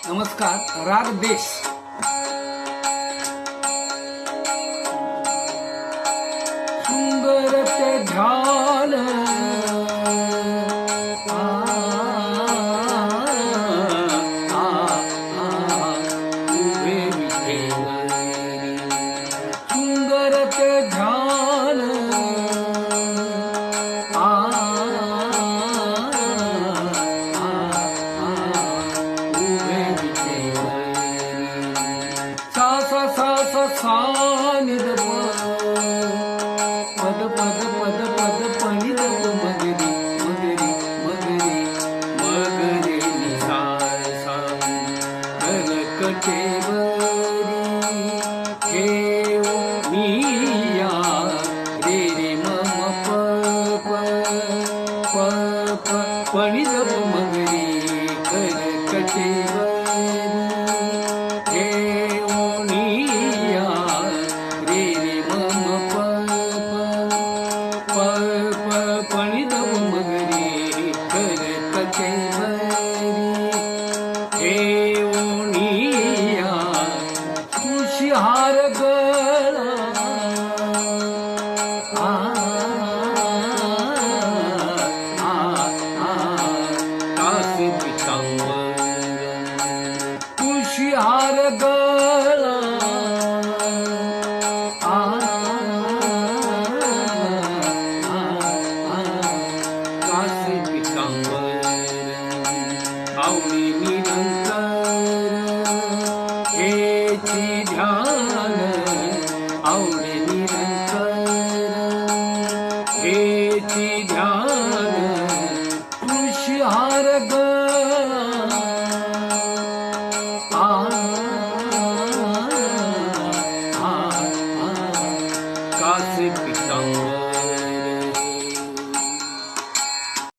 नमस्कार. राग देश. सुंदर ते ध्यान उभे विठेवरी. सुंदर ते ध्यान सा निद पद पद पद पद पणी दप मगरी मगरी मगरी मगरे निसा सा कटेवरी ठेव मिया रे रे मम प प प प पणी दप मगरी कटेवरी हार गळा कासे पितांबर तुशी हार गळा कासे पितांबर आवडी निरंतर हेची ध्यान आवडे निरंतर हेची ध्यान तुळशी हार कासे पितांबर